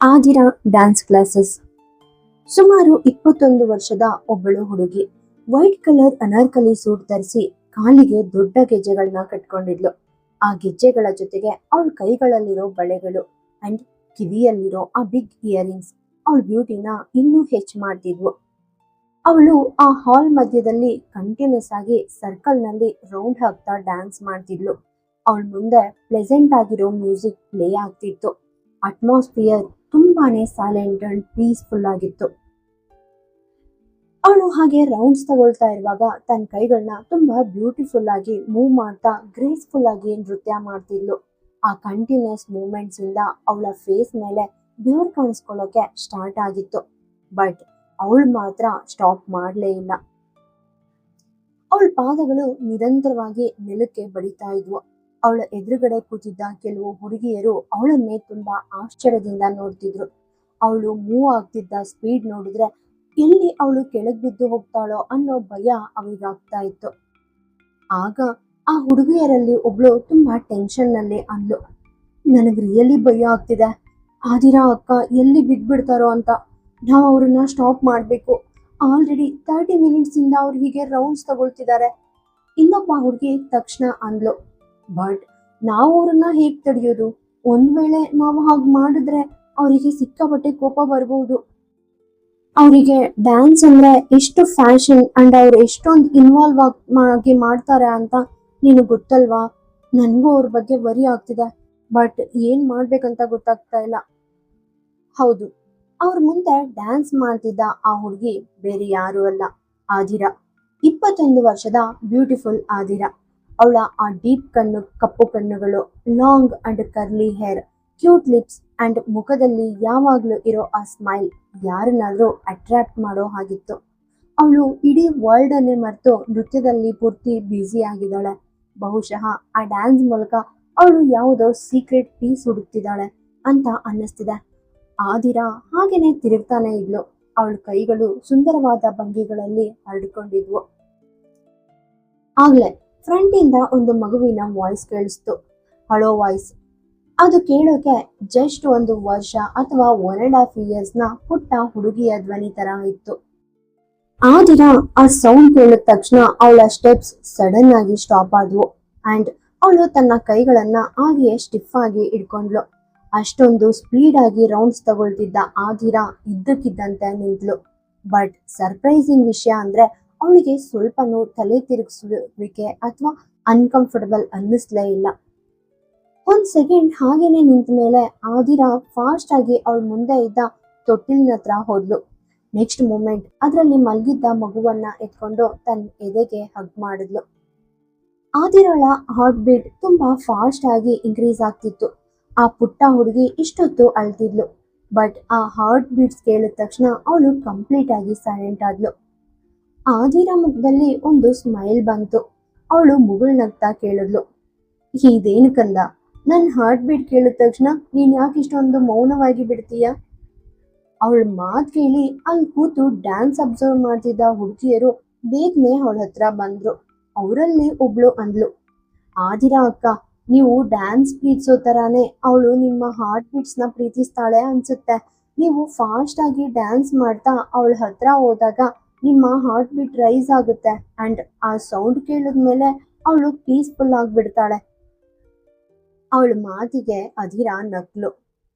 ಆದಿರಾ dance classes. ಸುಮಾರು 21 ವರ್ಷದ ಒಬ್ಬಳು ಹುಡುಗಿ ವೈಟ್ ಕಲರ್ ಅನಾರ್ಕಲಿ ಸೂಟ್ ಧರಿಸಿ ಕಾಲಿಗೆ ದೊಡ್ಡ ಗೆಜ್ಜೆಗಳನ್ನ ಕಟ್ಕೊಂಡಿದ್ಲು. ಆ ಗೆಜ್ಜೆಗಳ ಜೊತೆಗೆ ಅವಳ ಕೈಗಳಲ್ಲಿರೋ ಬಳೆಗಳು ಅಂಡ್ ಕಿವಿಯಲ್ಲಿರೋ ಆ ಬಿಗ್ ಇಯರಿಂಗ್ಸ್ ಅವಳ ಬ್ಯೂಟಿನ ಇನ್ನೂ ಹೆಚ್ಚು ಮಾಡ್ತಿದ್ವು. ಅವಳು ಆ ಹಾಲ್ ಮಧ್ಯದಲ್ಲಿ ಕಂಟಿನ್ಯೂಸ್ ಆಗಿ ಸರ್ಕಲ್ ನಲ್ಲಿ ರೌಂಡ್ ಹಾಕ್ತಾ ಡ್ಯಾನ್ಸ್ ಮಾಡ್ತಿದ್ಲು. ಅವಳ ಮುಂದೆ ಪ್ಲೆಸೆಂಟ್ ಆಗಿರೋ ಮ್ಯೂಸಿಕ್ ಪ್ಲೇ ಆಗ್ತಿತ್ತು. ಅಟ್ಮಾಸ್ಫಿಯರ್ ತುಂಬಾನೇ ಸೈಲೆಂಟ್ ಅಂಡ್ ಪೀಸ್ಫುಲ್ ಆಗಿತ್ತು. ಅವಳು ಹಾಗೆ ರೌಂಡ್ಸ್ ತಗೊಳ್ತಾ ಇರುವಾಗ ತನ್ನ ಕೈಗಳನ್ನ ತುಂಬಾ ಬ್ಯೂಟಿಫುಲ್ ಆಗಿ ಮೂವ್ ಮಾಡ್ತಾ ಗ್ರೇಸ್ಫುಲ್ ಆಗಿ ನೃತ್ಯ ಮಾಡ್ತಿದ್ಲು. ಆ ಕಂಟಿನ್ಯೂಸ್ ಮೂವ್ಮೆಂಟ್ಸ್ ಇಂದ ಅವಳ ಫೇಸ್ ಮೇಲೆ ಬ್ಯೂರ್ ಕಾಣಿಸ್ಕೊಳ್ಳೋಕೆ ಸ್ಟಾರ್ಟ್ ಆಗಿತ್ತು. ಬಟ್ ಅವಳು ಮಾತ್ರ ಸ್ಟಾಪ್ ಮಾಡಲೇ ಇಲ್ಲ. ಅವಳ ಪಾದಗಳು ನಿರಂತರವಾಗಿ ನೆಲಕ್ಕೆ ಬಡಿತಾ ಇದ್ವು. ಅವಳ ಎದುರುಗಡೆ ಕೂತಿದ್ದ ಕೆಲವು ಹುಡುಗಿಯರು ಅವಳನ್ನೇ ತುಂಬಾ ಆಶ್ಚರ್ಯದಿಂದ ನೋಡ್ತಿದ್ರು. ಅವಳು ಮೂವ್ ಆಗ್ತಿದ್ದ ಸ್ಪೀಡ್ ನೋಡಿದ್ರೆ ಎಲ್ಲಿ ಅವಳು ಕೆಳಗ್ ಬಿದ್ದು ಹೋಗ್ತಾಳೋ ಅನ್ನೋ ಭಯ ಅವಳಿಗಾಗ್ತಾ ಇತ್ತು. ಆಗ ಆ ಹುಡುಗಿಯರಲ್ಲಿ ಒಬ್ಳು ತುಂಬಾ ಟೆನ್ಷನ್ ನಲ್ಲಿ ಅಂದ್ಲು, ನನಗ್ ರಿಯಲಿ ಭಯ ಆಗ್ತಿದೆ. ಆದಿರಾ ಅಕ್ಕ ಎಲ್ಲಿ ಬಿದ್ಬಿಡ್ತಾರೋ ಅಂತ. ನಾವು ಅವ್ರನ್ನ ಸ್ಟಾಪ್ ಮಾಡ್ಬೇಕು. ಆಲ್ರೆಡಿ 30 ಮಿನಿಟ್ಸ್ ಇಂದ ಅವ್ರು ಹೀಗೆ ರೌಂಡ್ಸ್ ತಗೊಳ್ತಿದ್ದಾರೆ. ಇನ್ನೊಬ್ಬ ಹುಡುಗಿ ತಕ್ಷಣ ಅಂದ್ಲು, ಬಟ್ ನಾವು ಅವ್ರನ್ನ ಹೇಗ್ ತಡೆಯೋದು? ಒಂದ್ ವೇಳೆ ನಾವು ಹಾಗೆ ಮಾಡಿದ್ರೆ ಅವರಿಗೆ ಸಿಕ್ಕಾಪಟ್ಟೆ ಕೋಪ ಬರಬಹುದು. ಅವರಿಗೆ ಡ್ಯಾನ್ಸ್ ಅಂದ್ರೆ ಎಷ್ಟು ಫ್ಯಾಷನ್ ಅಂಡ್ ಅವ್ರು ಎಷ್ಟೊಂದು ಇನ್ವಾಲ್ವ್ ಆಗಿ ಮಾಡ್ತಾರೆ ಅಂತ ನೀನು ಗೊತ್ತಲ್ವಾ? ನನ್ಗೂ ಅವ್ರ ಬಗ್ಗೆ ವರಿ ಆಗ್ತಿದೆ. ಬಟ್ ಏನ್ ಮಾಡ್ಬೇಕಂತ ಗೊತ್ತಾಗ್ತಾ ಇಲ್ಲ. ಹೌದು, ಅವ್ರ ಮುಂದೆ ಡ್ಯಾನ್ಸ್ ಮಾಡ್ತಿದ್ದ ಆ ಹುಡುಗಿ ಬೇರೆ ಯಾರು ಅಲ್ಲ, ಆದಿರಾ. 21 ವರ್ಷದ ಬ್ಯೂಟಿಫುಲ್ ಆದಿರಾ. ಅವಳ ಆ ಡೀಪ್ ಕಣ್ಣು, ಕಪ್ಪು ಕಣ್ಣುಗಳು, long and curly hair, cute lips and ಮುಖದಲ್ಲಿ ಯಾವಾಗ್ಲೂ ಇರೋ ಆ ಸ್ಮೈಲ್ ಯಾರನ್ನಾದ್ರೂ ಅಟ್ರಾಕ್ಟ್ ಮಾಡೋ ಹಾಗಿತ್ತು. ಅವಳು ಇಡೀ ವರ್ಲ್ಡ್ ಅನ್ನೇ ಮರೆತು ನೃತ್ಯದಲ್ಲಿ ಪೂರ್ತಿ ಬ್ಯುಸಿ ಆಗಿದ್ದಾಳೆ. ಬಹುಶಃ ಆ ಡ್ಯಾನ್ಸ್ ಮೂಲಕ ಅವಳು ಯಾವುದೋ ಸೀಕ್ರೆಟ್ ಪೀಸ್ ಹುಡುಕ್ತಿದ್ದಾಳೆ ಅಂತ ಅನ್ನಿಸ್ತಿದೆ. ಆದಿರಾ ಹಾಗೇನೆ ತಿರುಗ್ತಾನೆ ಇದ್ಲು. ಅವಳ ಕೈಗಳು ಸುಂದರವಾದ ಭಂಗಿಗಳಲ್ಲಿ ಹರಡಿಕೊಂಡಿದ್ವು. ಆಗ್ಲೇ ಫ್ರಂಟ್ ಇಂದ ಒಂದು ಮಗುವಿನ ವಾಯ್ಸ್ ಕೇಳಿಸ್ತು. ಹಳೋ ವಾಯ್ಸ್. ಅದು ಕೇಳೋಕೆ ಜಸ್ಟ್ 1 ವರ್ಷ ಅಥವಾ 1.5 ಇಯರ್ಸ್ ನ ಪುಟ್ಟ ಹುಡುಗಿಯ ಧ್ವನಿ ತರ ಇತ್ತು. ಆದಿರಾ ಆ ಸೌಂಡ್ ಕೇಳಿದ ತಕ್ಷಣ ಅವಳ ಸ್ಟೆಪ್ಸ್ ಸಡನ್ ಆಗಿ ಸ್ಟಾಪ್ ಆದ್ವು ಅಂಡ್ ಅವಳು ತನ್ನ ಕೈಗಳನ್ನ ಹಾಗೆಯೇ ಸ್ಟಿಫ್ ಆಗಿ ಇಟ್ಕೊಂಡ್ಲು. ಅಷ್ಟೊಂದು ಸ್ಪೀಡ್ ಆಗಿ ರೌಂಡ್ಸ್ ತಗೊಳ್ತಿದ್ದ ಆದಿರಾ ಇದ್ದಕ್ಕಿದ್ದಂತೆ ನಿಂತ್ಲು. ಬಟ್ ಸರ್ಪ್ರೈಸಿಂಗ್ ವಿಷಯ ಅಂದ್ರೆ ಅವಳಿಗೆ ಸ್ವಲ್ಪನೂ ತಲೆ ತಿರುಗಿಸುವಿಕೆ ಅಥವಾ ಅನ್ಕಂಫರ್ಟಬಲ್ ಅನ್ನಿಸ್ಲೇ ಇಲ್ಲ. ಒಂದ್ ಸೆಕೆಂಡ್ ಹಾಗೇನೆ ನಿಂತ ಮೇಲೆ ಆದಿರಾ ಫಾಸ್ಟ್ ಆಗಿ ಅವಳ ಮುಂದೆ ಇದ್ದ ತೊಟ್ಟಿಲಿನ ಹತ್ರ ಹೋದ್ಲು. ನೆಕ್ಸ್ಟ್ ಮೂಮೆಂಟ್ ಅದರಲ್ಲಿ ಮಲಗಿದ್ದ ಮಗುವನ್ನ ಎತ್ಕೊಂಡು ತನ್ನ ಎದೆಗೆ ಹಗ್ ಮಾಡಿದ್ಲು. ಆದಿರಾಳ ಹಾರ್ಟ್ ಬೀಟ್ ತುಂಬಾ ಫಾಸ್ಟ್ ಆಗಿ ಇನ್ಕ್ರೀಸ್ ಆಗ್ತಿತ್ತು. ಆ ಪುಟ್ಟ ಹುಡುಗಿ ಇಷ್ಟೊತ್ತು ಅಳ್ತಿದ್ಲು. ಬಟ್ ಆ ಹಾರ್ಟ್ ಬೀಟ್ಸ್ ಕೇಳಿದ ತಕ್ಷಣ ಅವಳು ಕಂಪ್ಲೀಟ್ ಆಗಿ ಸೈಲೆಂಟ್ ಆದ್ಲು. ಆದಿರಾ ಮುಖದಲ್ಲಿ ಒಂದು ಸ್ಮೈಲ್ ಬಂತು. ಅವಳು ಮುಗುಳ್ನಗ್ತಾ ಕೇಳಿದ್ಲು, ಇದೇನು ಕಂದ, ನನ್ ಹಾರ್ಟ್ ಬೀಟ್ ಕೇಳಿದ ತಕ್ಷಣ ನೀನ್ ಯಾಕೆ ಇಷ್ಟೊಂದು ಮೌನವಾಗಿ ಬಿಡ್ತೀಯ? ಅವಳ ಮಾತ್ ಕೇಳಿ ಅಲ್ಲಿ ಕೂತು ಡ್ಯಾನ್ಸ್ ಅಬ್ಸರ್ವ್ ಮಾಡ್ತಿದ್ದ ಹುಡುಗಿಯರು ಬೇಗನೆ ಅವಳ ಹತ್ರ ಬಂದ್ರು. ಅವರಲ್ಲಿ ಒಬ್ಳು ಅಂದ್ಲು, ಆದಿರಾ ಅಕ್ಕ, ನೀವು ಡ್ಯಾನ್ಸ್ ಪ್ರೀತಿಸೋ ತರಾನೇ ಅವಳು ನಿಮ್ಮ ಹಾರ್ಟ್ ಬೀಟ್ಸ್ ನ ಪ್ರೀತಿಸ್ತಾಳೆ ಅನ್ಸುತ್ತೆ. ನೀವು ಫಾಸ್ಟ್ ಆಗಿ ಡ್ಯಾನ್ಸ್ ಮಾಡ್ತಾ ಅವಳ ಹತ್ರ ಹೋದಾಗ ನಿಮ್ಮ ಹಾರ್ಟ್ ಬೀಟ್ ರೈಸ್ ಆಗುತ್ತೆ ಅಂಡ್ ಆ ಸೌಂಡ್ ಕೇಳಿದ್ಮೇಲೆ ಅವಳು ಪೀಸ್ಫುಲ್ ಆಗಿಬಿಡ್ತಾಳೆ. ಅವಳ ಮಾತಿಗೆ ಅಧಿರಾ ನಕ್ಲು.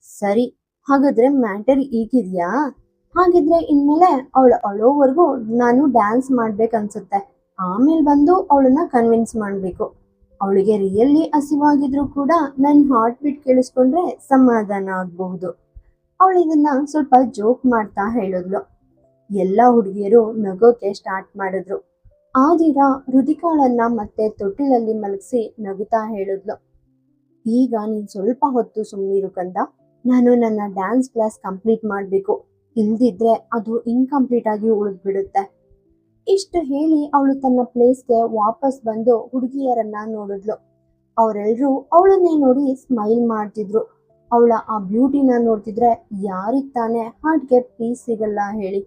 ಸರಿ, ಹಾಗಾದ್ರೆ ಮ್ಯಾಟರ್ ಈಗಿದ್ಯಾ? ಹಾಗಿದ್ರೆ ಇನ್ಮೇಲೆ ಅವಳು ಅಳೋವರೆಗೂ ನಾನು ಡ್ಯಾನ್ಸ್ ಮಾಡ್ಬೇಕನ್ಸುತ್ತೆ. ಆಮೇಲೆ ಬಂದು ಅವಳನ್ನ ಕನ್ವಿನ್ಸ್ ಮಾಡ್ಬೇಕು. ಅವಳಿಗೆ ರಿಯಲಿ ಹಸಿವಾಗಿದ್ರು ಕೂಡ ನನ್ನ ಹಾರ್ಟ್ ಬೀಟ್ ಕೇಳಿಸ್ಕೊಂಡ್ರೆ ಸಮಾಧಾನ ಆಗಬಹುದು. ಅವಳು ಇದನ್ನ ಸ್ವಲ್ಪ ಜೋಕ್ ಮಾಡ್ತಾ ಹೇಳಿದ್ಲು. ಎಲ್ಲ ಹುಡುಗಿಯರು ನಗೋಕೆ ಸ್ಟಾರ್ಟ್ ಮಾಡಿದ್ರು. ಆದಿರಾ ಹೃದಿಕಾಳನ್ನ ಮತ್ತೆ ತೊಟ್ಟಿಲಲ್ಲಿ ಮಲಗಿಸಿ ನಗುತ್ತಾ ಹೇಳಿದ್ಲು, ಈಗ ನೀನ್ ಸ್ವಲ್ಪ ಹೊತ್ತು ಸುಮ್ಮನಿರು ಕಂದ. ನಾನು ನನ್ನ ಡ್ಯಾನ್ಸ್ ಕ್ಲಾಸ್ ಕಂಪ್ಲೀಟ್ ಮಾಡ್ಬೇಕು. ಇಲ್ದಿದ್ರೆ ಅದು ಇನ್ಕಂಪ್ಲೀಟ್ ಆಗಿ ಉಳಿದ್ಬಿಡುತ್ತೆ. ಇಷ್ಟು ಹೇಳಿ ಅವಳು ತನ್ನ ಪ್ಲೇಸ್ಗೆ ವಾಪಸ್ ಬಂದು ಹುಡುಗಿಯರನ್ನ ನೋಡಿದ್ಲು. ಅವರೆಲ್ಲರೂ ಅವಳನ್ನೇ ನೋಡಿ ಸ್ಮೈಲ್ ಮಾಡ್ತಿದ್ರು. ಅವಳ ಆ ಬ್ಯೂಟಿನ ನೋಡ್ತಿದ್ರೆ ಯಾರಿಗ್ ತಾನೇ ಹಾರ್ಟ್ಗೆ ಪೀಸ್ ಸಿಗಲ್ಲ ಹೇಳಿ?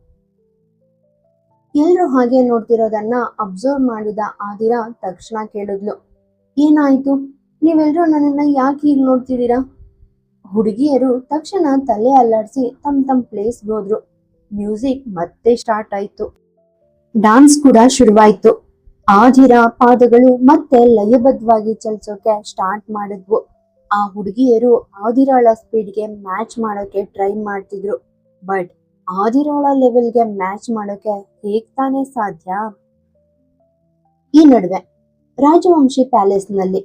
ಎಲ್ರು ಹಾಗೆ ನೋಡ್ತಿರೋದನ್ನ ಅಬ್ಸರ್ವ್ ಮಾಡಿದ ಆದಿರಾ ತಕ್ಷಣ ಕೇಳಿದ್ಲು, ಏನಾಯ್ತು? ನೀವೆಲ್ರೂ ನನ್ನನ್ನ ಯಾಕೆ ಹೀಗೆ ನೋಡ್ತಿದ್ದೀರಾ? ಹುಡುಗಿಯರು ತಕ್ಷಣ ತಲೆ ಅಲ್ಲಾಡಿಸಿ ತಮ್ಮ ಪ್ಲೇಸ್ಗೆ ಹೋದ್ರು. ಮ್ಯೂಸಿಕ್ ಮತ್ತೆ ಸ್ಟಾರ್ಟ್ ಆಯ್ತು. ಡಾನ್ಸ್ ಕೂಡ ಶುರುವಾಯ್ತು. ಆಧಿರ ಪಾದಗಳು ಮತ್ತೆ ಲಯಬದ್ಧವಾಗಿ ಚಲಿಸೋಕೆ ಸ್ಟಾರ್ಟ್ ಮಾಡಿದ್ವು. ಆ ಹುಡುಗಿಯರು ಆದಿರಾಳ ಸ್ಪೀಡ್ಗೆ ಮ್ಯಾಚ್ ಮಾಡೋಕೆ ಟ್ರೈ ಮಾಡ್ತಿದ್ರು. ಬಟ್ ಆದಿರಾಳ ಲೆವೆಲ್ಗೆ ಮ್ಯಾಚ್ ಮಾಡೋಕೆ ಹೇಗ್ ತಾನೇ ಸಾಧ್ಯ? ಈ ನಡುವೆ ರಾಜವಂಶಿ ಪ್ಯಾಲೇಸ್ ನಲ್ಲಿ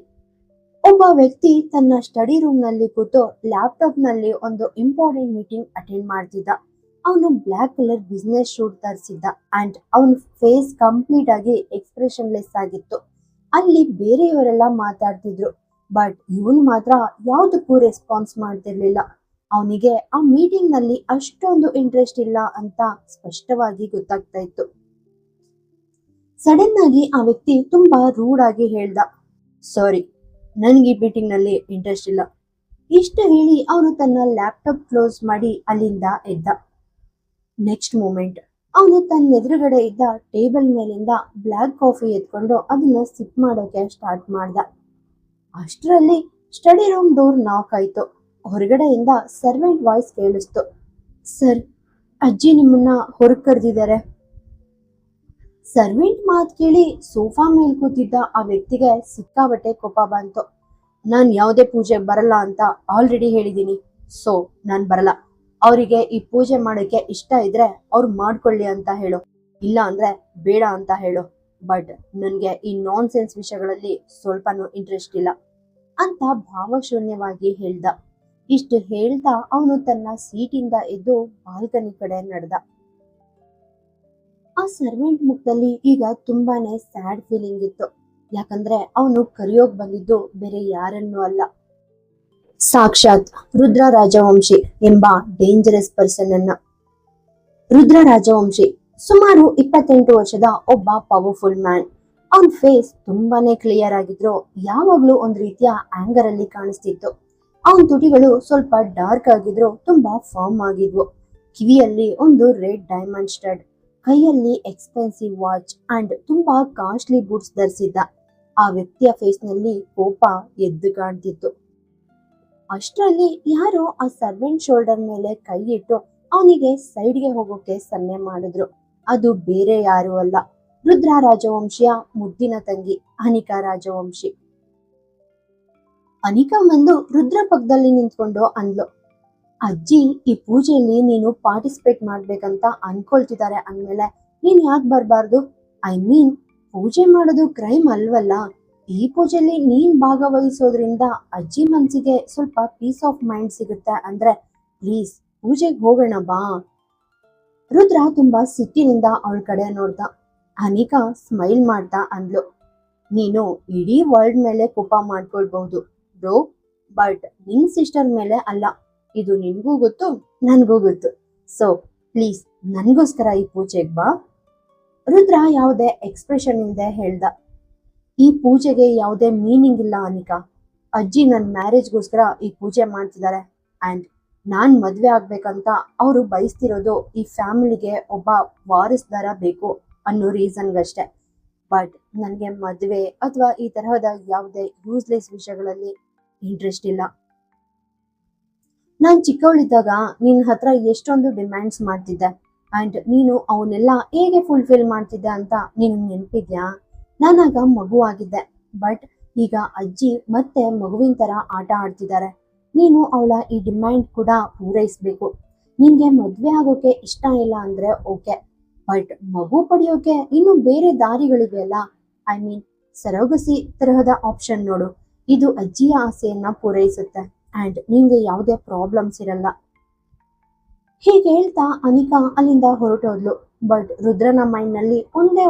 ಒಬ್ಬ ವ್ಯಕ್ತಿ ತನ್ನ ಸ್ಟಡಿ ರೂಮ್ ನಲ್ಲಿ ಕೂತು ಲ್ಯಾಪ್ಟಾಪ್ ನಲ್ಲಿ ಒಂದು ಇಂಪಾರ್ಟೆಂಟ್ ಮೀಟಿಂಗ್ ಅಟೆಂಡ್ ಮಾಡ್ತಿದ್ದ. ಅವನು ಬ್ಲಾಕ್ ಕಲರ್ ಬಿಸ್ನೆಸ್ ಶೂಟ್ ಧರಿಸಿದ್ದ ಅಂಡ್ ಅವನ ಫೇಸ್ ಕಂಪ್ಲೀಟ್ ಆಗಿ ಎಕ್ಸ್ಪ್ರೆಷನ್ಲೆಸ್ ಆಗಿತ್ತು. ಅಲ್ಲಿ ಬೇರೆಯವರೆಲ್ಲ ಮಾತಾಡ್ತಿದ್ರು, ಬಟ್ ಇವನ್ ಮಾತ್ರ ಯಾವುದಕ್ಕೂ ರೆಸ್ಪಾನ್ಸ್ ಮಾಡ್ತಿರ್ಲಿಲ್ಲ. ಅವನಿಗೆ ಆ ಮೀಟಿಂಗ್ ನಲ್ಲಿ ಅಷ್ಟೊಂದು ಇಂಟ್ರೆಸ್ಟ್ ಇಲ್ಲ ಅಂತ ಸ್ಪಷ್ಟವಾಗಿ ಗೊತ್ತಾಗ್ತಾ ಇತ್ತು. ಸಡನ್ ಆಗಿ ಆ ವ್ಯಕ್ತಿ ತುಂಬಾ ರೂಡ್ ಆಗಿ ಹೇಳ್ದ, ಸಾರಿ, ನನಗೆ ಈ ಮೀಟಿಂಗ್ ನಲ್ಲಿ ಇಂಟ್ರೆಸ್ಟ್ ಇಲ್ಲ. ಇಷ್ಟು ಹೇಳಿ ಅವನು ತನ್ನ ಲ್ಯಾಪ್ಟಾಪ್ ಕ್ಲೋಸ್ ಮಾಡಿ ಅಲ್ಲಿಂದ ಎದ್ದ. ನೆಕ್ಸ್ಟ್ ಮೂಮೆಂಟ್ ಅವನು ತನ್ನ ಎದುರುಗಡೆ ಇದ್ದ ಟೇಬಲ್ ಮೇಲಿಂದ ಬ್ಲ್ಯಾಕ್ ಕಾಫಿ ಎತ್ಕೊಂಡು ಅದನ್ನ ಸಿಪ್ ಮಾಡೋಕೆ ಸ್ಟಾರ್ಟ್ ಮಾಡ್ದ. ಅಷ್ಟರಲ್ಲಿ ಸ್ಟಡಿ ರೂಮ್ ಡೋರ್ ನಾಕ್ ಆಯ್ತು. ಹೊರಗಡೆಯಿಂದ ಸರ್ವೆಂಟ್ ವಾಯ್ಸ್ ಕೇಳಿಸ್ತು, ಸರ್, ಅಜ್ಜಿ ನಿಮ್ಮನ್ನ ಹೊರಗೆ ಕರೆದಿದ್ದಾರೆ. ಸರ್ವೆಂಟ್ ಮಾತು ಕೇಳಿ ಸೋಫಾ ಮೇಲೆ ಕೂತಿದ್ದ ಆ ವ್ಯಕ್ತಿಗೆ ಸಿಕ್ಕಾಬಟ್ಟೆ ಕೋಪ ಬಂತು. ನಾನ್ ಯಾವುದೇ ಪೂಜೆ ಬರಲ್ಲ ಅಂತ ಆಲ್ರೆಡಿ ಹೇಳಿದೀನಿ, ಸೊ ನಾನ್ ಬರಲ್ಲ. ಅವರಿಗೆ ಈ ಪೂಜೆ ಮಾಡೋಕೆ ಇಷ್ಟ ಇದ್ರೆ ಅವ್ರು ಮಾಡ್ಕೊಳ್ಳಿ ಅಂತ ಹೇಳು, ಇಲ್ಲ ಅಂದ್ರೆ ಬೇಡ ಅಂತ ಹೇಳು. ಬಟ್ ನನ್ಗೆ ಈ ನಾನ್ ಸೆನ್ಸ್ ವಿಷಯಗಳಲ್ಲಿ ಸ್ವಲ್ಪನೂ ಇಂಟ್ರೆಸ್ಟ್ ಇಲ್ಲ ಅಂತ ಭಾವಶೂನ್ಯವಾಗಿ ಹೇಳ್ದ. ಇಷ್ಟು ಹೇಳ್ತಾ ಅವನು ತನ್ನ ಸೀಟಿಂದ ಎದ್ದು ಬಾಲ್ಕನಿ ಕಡೆ ನಡೆದ. ಆ ಸರ್ವೆಂಟ್ ಮುಖದಲ್ಲಿ ಈಗ ತುಂಬಾನೇ ಸ್ಯಾಡ್ ಫೀಲಿಂಗ್ ಇತ್ತು. ಯಾಕಂದ್ರೆ ಅವನು ಕರೆಯೋಕ್ ಬಂದಿದ್ದು ಬೇರೆ ಯಾರನ್ನೂ ಅಲ್ಲ, ಸಾಕ್ಷಾತ್ ರುದ್ರ ರಾಜವಂಶಿ ಎಂಬ ಡೇಂಜರಸ್ ಪರ್ಸನ್ ಅನ್ನ. ರುದ್ರ ರಾಜವಂಶಿ ಸುಮಾರು 28 ವರ್ಷದ ಒಬ್ಬ ಪವರ್ಫುಲ್ ಮ್ಯಾನ್. ಅವನ್ ಫೇಸ್ ತುಂಬಾನೇ ಕ್ಲಿಯರ್ ಆಗಿದ್ರು ಯಾವಾಗ್ಲೂ ಒಂದ್ ರೀತಿಯ ಆಂಗರ್ ಅಲ್ಲಿ ಕಾಣಿಸ್ತಿತ್ತು. ಅವನ್ ತುಟಿಗಳು ಸ್ವಲ್ಪ ಡಾರ್ಕ್ ಆಗಿದ್ರು ತುಂಬಾ ಫರ್ಮ್ ಆಗಿದ್ವು. ಕಿವಿಯಲ್ಲಿ ಒಂದು ರೆಡ್ ಡೈಮಂಡ್ ಸ್ಟಡ್, ಕೈಯಲ್ಲಿ ಎಕ್ಸ್ಪೆನ್ಸಿವ್ ವಾಚ್ ಅಂಡ್ ತುಂಬಾ ಕಾಸ್ಟ್ಲಿ ಬೂಟ್ಸ್ ಧರಿಸಿದ್ದ. ಆ ವ್ಯಕ್ತಿಯ ಫೇಸ್ ನಲ್ಲಿ ಕೋಪ ಎದ್ದು ಕಾಣ್ತಿತ್ತು. ಅಷ್ಟರಲ್ಲಿ ಯಾರೋ ಆ ಸರ್ವೆಂಟ್ ಶೋಲ್ಡರ್ ಮೇಲೆ ಕೈ ಇಟ್ಟು ಅವನಿಗೆ ಸೈಡ್ಗೆ ಹೋಗೋಕೆ ಸನ್ನೆ ಮಾಡಿದ್ರು. ಅದು ಬೇರೆ ಯಾರು ಅಲ್ಲ, ರುದ್ರ ರಾಜವಂಶಿಯ ಮುದ್ದಿನ ತಂಗಿ ಅನಿಕಾ ರಾಜವಂಶಿ. ಅನಿಕಾ ಬಂದು ರುದ್ರ ಪಕ್ಕದಲ್ಲಿ ನಿಂತ್ಕೊಂಡು ಅಂದ್ಲು, ಅಜ್ಜಿ ಈ ಪೂಜೆಯಲ್ಲಿ ನೀನು ಪಾರ್ಟಿಸಿಪೇಟ್ ಮಾಡ್ಬೇಕಂತ ಅನ್ಕೊಳ್ತಿದ್ದಾರೆ ಅಂದ್ಮೇಲೆ ನೀನ್ ಯಾಕೆ ಬರ್ಬಾರ್ದು? ಐ ಮೀನ್, ಪೂಜೆ ಮಾಡೋದು ಕ್ರೈಮ್ ಅಲ್ವಲ್ಲ. ಈ ಪೂಜೆಯಲ್ಲಿ ನೀನ್ ಭಾಗವಹಿಸೋದ್ರಿಂದ ಅಜ್ಜಿ ಮನ್ಸಿಗೆ ಸ್ವಲ್ಪ ಪೀಸ್ ಆಫ್ ಮೈಂಡ್ ಸಿಗುತ್ತೆ. ಅಂದ್ರೆ ಪ್ಲೀಸ್ ಪೂಜೆಗೆ ಹೋಗೋಣ ಬಾ. ರುದ್ರ ತುಂಬಾ ಸಿಟ್ಟಿನಿಂದ ಅವಳ ಕಡೆ ನೋಡ್ದ. ಅನಿಕಾ ಸ್ಮೈಲ್ ಮಾಡ್ತಾ ಅಂದ್ಲು, ನೀನು ಇಡೀ ವರ್ಲ್ಡ್ ಮೇಲೆ ಕೋಪ ಮಾಡ್ಕೊಳ್ಬಹುದು ಬ್ರೋ, ಬಟ್ ನಿನ್ ಸಿಸ್ಟರ್ ಮೇಲೆ ಅಲ್ಲ. ಇದು ನಿನ್ಗೂ ಗೊತ್ತು, ನನ್ಗೂ ಗೊತ್ತು. ಸೊ ಪ್ಲೀಸ್ ನನ್ಗೋಸ್ಕರ ಈ ಪೂಜೆಗೆ ಬಾ. ರುದ್ರ ಯಾವುದೇ ಎಕ್ಸ್ಪ್ರೆಷನ್ ಇಲ್ಲದೆ ಹೇಳ್ದ, ಈ ಪೂಜೆಗೆ ಯಾವುದೇ ಮೀನಿಂಗ್ ಇಲ್ಲ ಅನಿಕಾ. ಅಜ್ಜಿ ನನ್ನ ಮ್ಯಾರೇಜ್ಗೋಸ್ಕರ ಈ ಪೂಜೆ ಮಾಡ್ತಿದ್ದಾರೆ ಅಂಡ್ ನಾನ್ ಮದ್ವೆ ಆಗ್ಬೇಕಂತ ಅವರು ಬಯಸ್ತಿರೋದು ಈ ಫ್ಯಾಮಿಲಿಗೆ ಒಬ್ಬ ವಾರಸ್ದಾರ ಬೇಕು ಅನ್ನೋ ರೀಸನ್ಗಷ್ಟೆ. ಬಟ್ ನನಗೆ ಮದ್ವೆ ಅಥವಾ ಈ ತರಹದ ಯಾವುದೇ ಯೂಸ್ಲೆಸ್ ವಿಷಯಗಳಲ್ಲಿ ಇಂಟ್ರೆಸ್ಟ್ ಇಲ್ಲ. ನಾನ್ ಚಿಕ್ಕವಳಿದ್ದಾಗ ನಿನ್ ಹತ್ರ ಎಷ್ಟೊಂದು ಡಿಮ್ಯಾಂಡ್ಸ್ ಮಾಡ್ತಿದ್ದೆ ಅಂಡ್ ನೀನು ಅವನ್ನೆಲ್ಲ ಹೇಗೆ ಫುಲ್ಫಿಲ್ ಮಾಡ್ತಿದ್ದೆ ಅಂತ ನೀನು ನೆನಪಿದ್ಯಾ? ನಾನಾಗ ಮಗು ಆಗಿದ್ದೆ, ಬಟ್ ಈಗ ಅಜ್ಜಿ ಮತ್ತೆ ಮಗುವಿನ ತರ ಆಟ ಆಡ್ತಿದ್ದಾರೆ. ನೀನು ಅವಳ ಈ ಡಿಮ್ಯಾಂಡ್ ಕೂಡ ಪೂರೈಸ್ಬೇಕು. ನಿನ್ಗೆ ಮದ್ವೆ ಆಗೋಕೆ ಇಷ್ಟ ಇಲ್ಲ ಅಂದ್ರೆ ಓಕೆ, ಬಟ್ ಮಗು ಪಡೆಯೋಕೆ ಇನ್ನು ಬೇರೆ ದಾರಿಗಳಿವೆಯಲ್ಲ. ಐ ಮೀನ್ ಸರೋಗಸಿ ತರಹದ ಆಪ್ಷನ್ ನೋಡು. ಇದು ಅಜ್ಜಿಯ ಆಸೆಯನ್ನ ಪೂರೈಸುತ್ತೆ ಅಂಡ್ ನಿಂಗೆ ಯಾವುದೇ ಪ್ರಾಬ್ಲಮ್ಸ್ ಇರಲ್ಲ. ಹೀಗೆ ಹೇಳ್ತಾ ಅನಿಕಾ ಅಲ್ಲಿಂದ ಹೊರಟೋದ್ಲು. ಬಟ್ ರುದ್ರನ ಮೈಂಡ್ ನಲ್ಲಿ ಒಂದೇ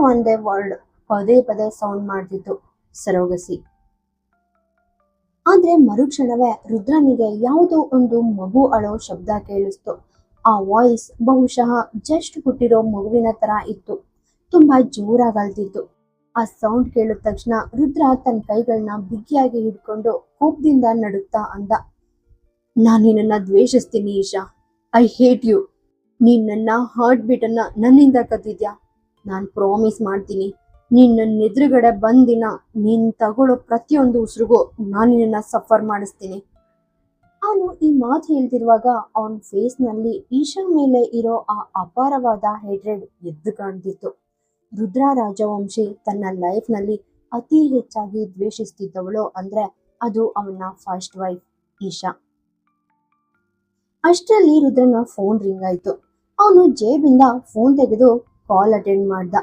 ವರ್ಡ್ ಪದೇ ಪದೇ ಸೌಂಡ್ ಮಾಡ್ತಿತ್ತು, ಸರೋಗಸಿ. ಆದ್ರೆ ಮರುಕ್ಷಣವೇ ರುದ್ರನಿಗೆ ಯಾವುದೋ ಒಂದು ಮಗು ಅಳೋ ಶಬ್ದ ಕೇಳಿಸ್ತು. ಆ ವಾಯ್ಸ್ ಬಹುಶಃ ಜಸ್ಟ್ ಹುಟ್ಟಿರೋ ಮಗುವಿನ ತರ ಇತ್ತು. ತುಂಬಾ ಜೋರಾಗಿ ಅಳ್ತಿತ್ತು. ಆ ಸೌಂಡ್ ಕೇಳಿದ ತಕ್ಷಣ ರುದ್ರ ತನ್ನ ಕೈಗಳನ್ನ ಬಿಗಿಯಾಗಿ ಹಿಡ್ಕೊಂಡು ಕೋಪದಿಂದ ನಡುತ್ತಾ ಅಂದ, ನಾನು ನಿನ್ನನ್ನ ದ್ವೇಷಿಸ್ತೀನಿ ಈಶಾ. I hate you. ನೀನ್ ನನ್ನ ಹಾರ್ಟ್ ಬೀಟನ್ನ ನನ್ನಿಂದ ಕದ್ದಿದ್ಯಾ. ನಾನ್ ಪ್ರಾಮಿಸ್ ಮಾಡ್ತೀನಿ, ನೀನ್ ನನ್ನ ಎದುರುಗಡೆ ಬಂದಿನ ನೀನ್ ತಗೊಳ್ಳೋ ಪ್ರತಿಯೊಂದು ಉಸಿರಿಗೂ ನಾನು ನಿನ್ನ ಸಫರ್ ಮಾಡಿಸ್ತೀನಿ. ಅವನು ಈ ಮಾತು ಹೇಳ್ತಿರುವಾಗ ಅವನ ಫೇಸ್ ನಲ್ಲಿ ಈಶಾ ಮೇಲೆ ಇರೋ ಆ ಅಪಾರವಾದ ಹೇಟ್ರೆಡ್ ಎದ್ದು ಕಾಣ್ತಿತ್ತು. ರುದ್ರ ರಾಜವಂಶಿ ತನ್ನ ಲೈಫ್ ನಲ್ಲಿ ಅತಿ ಹೆಚ್ಚಾಗಿ ದ್ವೇಷಿಸ್ತಿದ್ದವಳು ಅಂದ್ರೆ ಅದು ಅವನ ಫಸ್ಟ್ ವೈಫ್ ಈಶಾ. ಅಷ್ಟರಲ್ಲಿ ರುದ್ರನ ಫೋನ್ ರಿಂಗ್ ಆಯ್ತು. ಅವನು ಜೇಬಿಂದ ಫೋನ್ ತೆಗೆದು ಕಾಲ್ ಅಟೆಂಡ್ ಮಾಡ್ದ.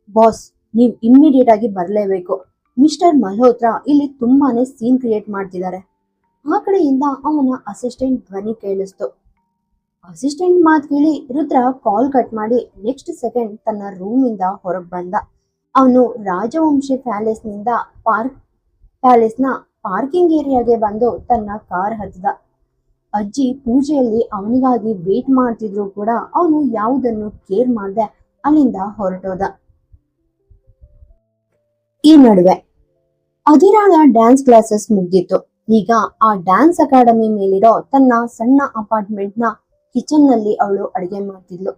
ಬಾಸ್, ನೀವ್ ಇಮ್ಮಿಡಿಯೇಟ್ ಆಗಿ ಬರ್ಲೇಬೇಕು. ಮಿಸ್ಟರ್ ಮಲ್ಹೋತ್ರಾ ಇಲ್ಲಿ ತುಂಬಾನೇ ಸೀನ್ ಕ್ರಿಯೇಟ್ ಮಾಡ್ತಿದ್ದಾರೆ. ಆ ಕಡೆಯಿಂದ ಅವನ ಅಸಿಸ್ಟೆಂಟ್ ಧ್ವನಿ ಕೇಳಿಸ್ತು. ಅಸಿಸ್ಟೆಂಟ್ ಮಾತು ಕೇಳಿ ರುದ್ರ ಕಾಲ್ ಕಟ್ ಮಾಡಿ ನೆಕ್ಸ್ಟ್ ಸೆಕೆಂಡ್ ತನ್ನ ರೂಮ್ ಇಂದ ಹೊರಗೆ ಬಂದ. ಅವನು ರಾಜವಂಶಿ ಪ್ಯಾಲೇಸ್ನ ಪಾರ್ಕಿಂಗ್ ಏರಿಯಾಗೆ ಬಂದು ತನ್ನ ಕಾರ್ ಹತ್ತಿದ. ಅಜ್ಜಿ ಪೂಜೆಯಲ್ಲಿ ಅವನಿಗಾಗಿ ವೇಟ್ ಮಾಡ್ತಿದ್ರು ಕೂಡ ಅವನು ಯಾವುದನ್ನು ಕೇರ್ ಮಾಡದೆ ಅಲ್ಲಿಂದ ಹೊರಟೋದ. ಈ ನಡುವೆ ಅಧಿರಾಳ ಡ್ಯಾನ್ಸ್ ಕ್ಲಾಸಸ್ ಮುಗ್ದಿತ್ತು. ಈಗ ಆ ಡ್ಯಾನ್ಸ್ ಅಕಾಡೆಮಿ ಮೇಲಿರೋ ತನ್ನ ಸಣ್ಣ ಅಪಾರ್ಟ್ಮೆಂಟ್ ನ ಕಿಚನ್ ನಲ್ಲಿ ಅವಳು ಅಡಿಗೆ ಮಾಡ್ತಿದ್ಲು.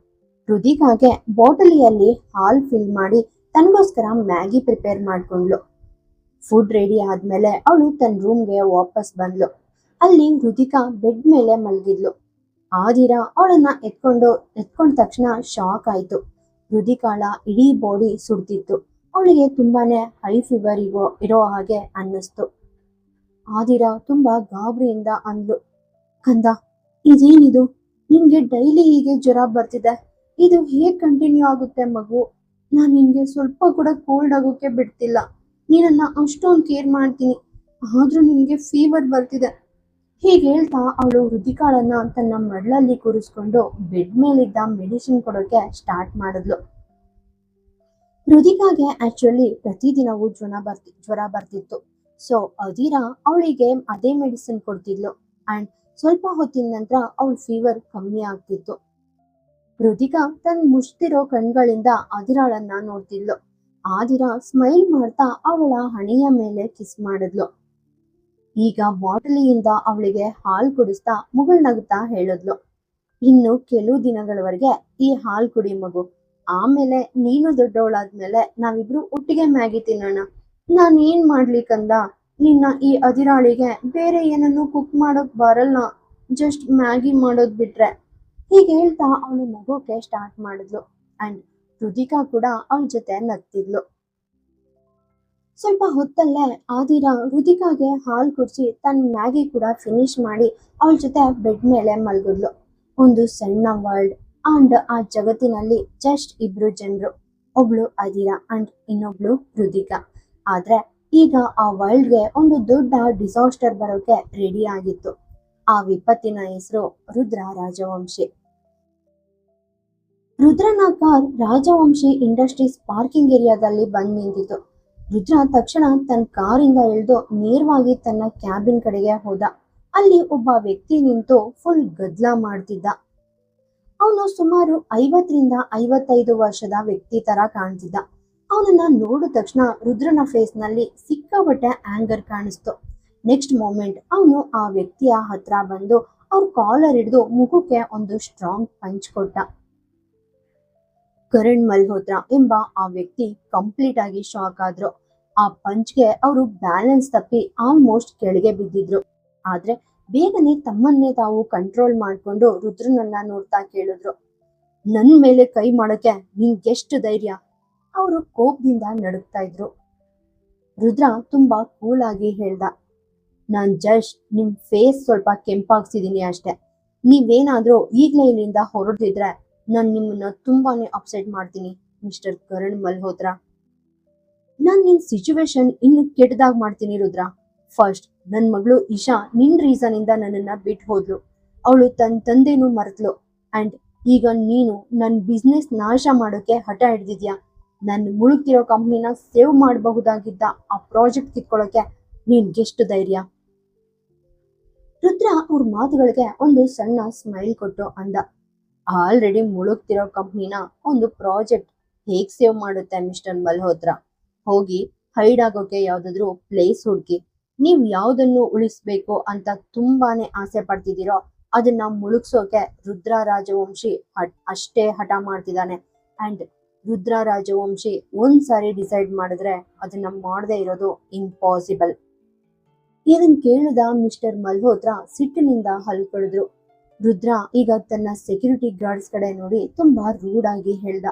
ರುದಿಕಾಗೆ ಬಾಟಲಿಯಲ್ಲಿ ಹಾಲ್ ಫಿಲ್ ಮಾಡಿ ತನಗೋಸ್ಕರ ಮ್ಯಾಗಿ ಪ್ರಿಪೇರ್ ಮಾಡ್ಕೊಂಡ್ಲು. ಫುಡ್ ರೆಡಿ ಆದ್ಮೇಲೆ ಅವಳು ತನ್ನ ರೂಮ್ಗೆ ವಾಪಸ್ ಬಂದ್ಲು. ಅಲ್ಲಿ ರುದಿಕಾ ಬೆಡ್ ಮೇಲೆ ಮಲಗಿದ್ಲು. ಆದಿರ ಅವಳನ್ನ ಎತ್ಕೊಂಡ ತಕ್ಷಣ ಶಾಕ್ ಆಯ್ತು. ರುದಿಕಾಳ ಇಡೀ ಬಾಡಿ ಸುಡ್ತಿತ್ತು. ಅವಳಿಗೆ ತುಂಬಾನೇ ಹೈ ಫೀವರ್ ಇರೋ ಹಾಗೆ ಅನ್ನಿಸ್ತು. ಆದಿರ ತುಂಬಾ ಗಾಬರಿಯಿಂದ ಅಂದ್ಲು, ಕಂದ, ಇದೇನಿದು? ನಿನ್ಗೆ ಡೈಲಿ ಹೀಗೆ ಜ್ವರ ಬರ್ತಿದೆ. ಇದು ಹೇಗ್ ಕಂಟಿನ್ಯೂ ಆಗುತ್ತೆ ಮಗು? ನಾನ್ ನಿನ್ಗೆ ಸ್ವಲ್ಪ ಕೂಡ ಕೋಲ್ಡ್ ಆಗೋಕೆ ಬಿಡ್ತಿಲ್ಲ. ನೀನನ್ನ ಅಷ್ಟೊಂದು ಕೇರ್ ಮಾಡ್ತೀನಿ, ಆದ್ರೂ ನಿನ್ಗೆ ಫೀವರ್ ಬರ್ತಿದೆ. ಹೀಗೆ ಹೇಳ್ತಾ ಅವಳು ರುದಿಕಾಳನ್ನ ತನ್ನ ಮಡ್ಲಲ್ಲಿ ಕೂರಿಸ್ಕೊಂಡು ಬೆಡ್ ಮೇಲಿದ್ದ ಮೆಡಿಸಿನ್ ಕೊಡೋಕೆ ಸ್ಟಾರ್ಟ್ ಮಾಡಿದ್ಲು. ರುದಿಕಾಗೆ ಆಕ್ಚುಲಿ ಪ್ರತಿದಿನವೂ ಜ್ವರ ಬರ್ತಿತ್ತು. ಸೊ ಅದಿರ ಅವಳಿಗೆ ಅದೇ ಮೆಡಿಸಿನ್ ಕೊಡ್ತಿದ್ಲು ಅಂಡ್ ಸ್ವಲ್ಪ ಹೊತ್ತಿನ ನಂತರ ಅವಳ ಫೀವರ್ ಕಮ್ಮಿ ಆಗ್ತಿತ್ತು. ರುದಿಕಾ ತನ್ನ ಮುಷ್ಟಿರೋ ಕಣ್ಗಳಿಂದ ಅದಿರಾಳನ್ನ ನೋಡ್ತಿದ್ಲು. ಆದಿರ ಸ್ಮೈಲ್ ಮಾಡ್ತಾ ಅವಳ ಹಣೆಯ ಮೇಲೆ ಕಿಸ್ ಮಾಡಿದ್ಲು. ಈಗ ಬಾಟಲಿಯಿಂದ ಅವಳಿಗೆ ಹಾಲ್ ಕುಡಿಸ್ತಾ ಮುಗುಳ್ನಗುತ್ತಾ ಹೇಳಿದ್ಲು, ಇನ್ನು ಕೆಲವು ದಿನಗಳವರೆಗೆ ಈ ಹಾಲ್ ಕುಡಿ ಮಗು. ಆಮೇಲೆ ನೀನು ದೊಡ್ಡವಳಾದ್ಮೇಲೆ ನಾವಿಬ್ರು ಒಟ್ಟಿಗೆ ಮ್ಯಾಗಿ ತಿನ್ನೋಣ. ನಾನ್ ಏನ್ ಮಾಡ್ಲಿ ಕಂದ? ನಿನ್ನ ಈ ಅದಿರಾಳಿಗೆ ಬೇರೆ ಏನನ್ನು ಕುಕ್ ಮಾಡೋಕ್ ಬರಲ್ಲ, ಜಸ್ಟ್ ಮ್ಯಾಗಿ ಮಾಡೋದ್ ಬಿಟ್ರೆ. ಹೀಗೆ ಹೇಳ್ತಾ ಅವಳು ನಗೋಕೆ ಸ್ಟಾರ್ಟ್ ಮಾಡಿದ್ಲು ಅಂಡ್ ರುದಿಕಾ ಕೂಡ ಅವಳ ಜೊತೆ ನಗ್ತಿದ್ಲು. ಸ್ವಲ್ಪ ಹೊತ್ತಲ್ಲೇ ಆದಿರ ರುದಿಕಾಗೆ ಹಾಲ್ ಕುಡಿಸಿ ತನ್ನ ಮ್ಯಾಗಿ ಕೂಡ ಫಿನಿಶ್ ಮಾಡಿ ಅವಳ ಜೊತೆ ಬೆಡ್ ಮೇಲೆ ಮಲಗಿದ್ಲು. ಒಂದು ಸಣ್ಣ ವರ್ಲ್ಡ್ ಅಂಡ್ ಆ ಜಗತ್ತಿನಲ್ಲಿ ಜಸ್ಟ್ ಇಬ್ರು ಜನರು, ಒಬ್ಳು ಅದಿರ ಅಂಡ್ ಇನ್ನೊಬ್ಳು ರುದಿಕಾ. ಆದ್ರೆ ಈಗ ಆ ವರ್ಲ್ಡ್ಗೆ ಒಂದು ದೊಡ್ಡ ಡಿಸಾಸ್ಟರ್ ಬರೋಕೆ ರೆಡಿ ಆಗಿತ್ತು. ಆ ವಿಪತ್ತಿನ ಹೆಸರು ರುದ್ರ ರಾಜವಂಶಿ. ರುದ್ರನ ಕಾರ್ ರಾಜವಂಶಿ ಇಂಡಸ್ಟ್ರೀಸ್ ಪಾರ್ಕಿಂಗ್ ಏರಿಯಾದಲ್ಲಿ ಬಂದ್ ನಿಂತಿತ್ತು. ರುದ್ರ ತಕ್ಷಣ ತನ್ನ ಕಾರಿಂದ ಇಳಿದು ನೇರವಾಗಿ ತನ್ನ ಕ್ಯಾಬಿನ್ ಕಡೆಗೆ ಹೋದ. ಅಲ್ಲಿ ಒಬ್ಬ ವ್ಯಕ್ತಿ ನಿಂತು ಫುಲ್ ಗದ್ಲಾ ಮಾಡ್ತಿದ್ದ. ಅವನು ಸುಮಾರು 50ರಿಂದ 55 ವರ್ಷದ ವ್ಯಕ್ತಿ ತರ ಕಾಣ್ತಿದ್ದ. ಅವನನ್ನ ನೋಡಿದ ತಕ್ಷಣ ರುದ್ರನ ಫೇಸ್ ನಲ್ಲಿ ಸಿಕ್ಕಾಪಟ್ಟೆ ಆಂಗರ್ ಕಾಣಿಸ್ತು. ನೆಕ್ಸ್ಟ್ ಮೂಮೆಂಟ್ ಅವನು ಆ ವ್ಯಕ್ತಿಯ ಹತ್ರ ಬಂದು ಅವ್ರ ಕಾಲರ್ ಹಿಡಿದು ಮುಖಕ್ಕೆ ಒಂದು ಸ್ಟ್ರಾಂಗ್ ಪಂಚ್ ಕೊಟ್ಟ. ಕರಣ್ ಮಲ್ಹೋತ್ರಾ ಎಂಬ ಆ ವ್ಯಕ್ತಿ ಕಂಪ್ಲೀಟ್ ಆಗಿ ಶಾಕ್ ಆದ್ರು. ಆ ಪಂಚ್ಗೆ ಅವರು ಬ್ಯಾಲೆನ್ಸ್ ತಪ್ಪಿ ಆಲ್ಮೋಸ್ಟ್ ಕೆಳಗೆ ಬಿದ್ದಿದ್ರು. ಆದ್ರೆ ಬೇಗನೆ ತಮ್ಮನ್ನೇ ತಾವು ಕಂಟ್ರೋಲ್ ಮಾಡ್ಕೊಂಡು ರುದ್ರನನ್ನ ನೋಡ್ತಾ ಕೇಳಿದ್ರು, ನನ್ ಮೇಲೆ ಕೈ ಮಾಡಕ್ಕೆ ನಿನ್ಗೆಷ್ಟು ಧೈರ್ಯ? ಅವರು ಕೋಪದಿಂದ ನಡುಗ್ತಾ ಇದ್ರು. ರುದ್ರ ತುಂಬಾ ಕೂಲ್ ಆಗಿ ಹೇಳ್ದ, ನಾನ್ ಜಸ್ಟ್ ನಿಮ್ ಫೇಸ್ ಸ್ವಲ್ಪ ಕೆಂಪಾಗ್ಸಿದೀನಿ ಅಷ್ಟೆ. ನೀವೇನಾದ್ರೂ ಈಗ್ಲೇ ಇಲ್ಲಿಂದ ಹೊರಡ್ತಿದ್ರೆ ನಾನ್ ನಿಮ್ಮನ್ನ ತುಂಬಾನೇ ಅಪ್ಸೆಟ್ ಮಾಡ್ತೀನಿ ಮಿಸ್ಟರ್ ಕರಣ್ ಮಲ್ಹೋತ್ರಾ. ನಾನ್ ನಿನ್ ಸಿಚುವೇಶನ್ ಇನ್ನು ಕೆಟ್ಟದಾಗ್ ಮಾಡ್ತೀನಿ ರುದ್ರ. ಫಸ್ಟ್ ನನ್ ಮಗಳು ಇಶಾ ನಿನ್ ರೀಸನ್ ಇಂದ ನನ್ನನ್ನ ಬಿಟ್ಟು ಹೋದ್ಲು. ಅವಳು ತನ್ನ ತಂದೆನೂ ಮರೆತ್ಲು. ಅಂಡ್ ಈಗ ನೀನು ನನ್ ಬಿಸ್ನೆಸ್ ನಾಶ ಮಾಡೋಕೆ ಹಠ ಹಿಡ್ದಿದ್ಯಾ. ನನ್ ಮುಳುಗ್ತಿರೋ ಕಂಪ್ನಿನ ಸೇವ್ ಮಾಡಬಹುದಾಗಿದ್ದ ಆ ಪ್ರಾಜೆಕ್ಟ್ ಕಿತ್ಕೊಳ್ಳೋಕೆ ನಿನ್ಗೆಷ್ಟು ಧೈರ್ಯ? ರುದ್ರ ಅವ್ರ ಮಾತುಗಳಿಗೆ ಒಂದು ಸಣ್ಣ ಸ್ಮೈಲ್ ಕೊಟ್ಟು ಅಂದ, ಆಲ್ರೆಡಿ ಮುಳುಗ್ತಿರೋ ಕಂಪ್ನಿನ ಒಂದು ಪ್ರಾಜೆಕ್ಟ್ ಹೇಗ್ ಸೇವ್ ಮಾಡುತ್ತೆ ಮಿಸ್ಟರ್ ಮಲ್ಹೋತ್ರಾ? ಹೋಗಿ ಹೈಡ್ ಆಗೋಕೆ ಯಾವ್ದಾದ್ರು ಪ್ಲೇಸ್ ಹುಡುಕಿ. ನೀವ್ ಯಾವ್ದನ್ನು ಉಳಿಸ್ಬೇಕು ಅಂತ ತುಂಬಾನೇ ಆಸೆ ಪಡ್ತಿದ್ದೀರೋ ಅದನ್ನ ಮುಳುಗ್ಸೋಕೆ ರುದ್ರ ರಾಜವಂಶಿ ಅಷ್ಟೇ ಹಠ ಮಾಡ್ತಿದ್ದಾನೆ. ಅಂಡ್ ರುದ್ರ ರಾಜವಂಶಿ ಒಂದ್ಸಾರಿ ಡಿಸೈಡ್ ಮಾಡಿದ್ರೆ ಅದನ್ನ ಮಾಡದೇ ಇರೋದು ಇಂಪಾಸಿಬಲ್. ಇದನ್ ಕೇಳಿದ ಮಿಸ್ಟರ್ ಮಲ್ಹೋತ್ರ ಸಿಟ್ಟಿನಿಂದ ಹಲ್ಕೊಳಿದ್ರು. ರುದ್ರ ಈಗ ತನ್ನ ಸೆಕ್ಯೂರಿಟಿ ಗಾರ್ಡ್ಸ್ ಕಡೆ ನೋಡಿ ತುಂಬಾ ರೂಡ್ ಆಗಿ ಹೇಳ್ದ,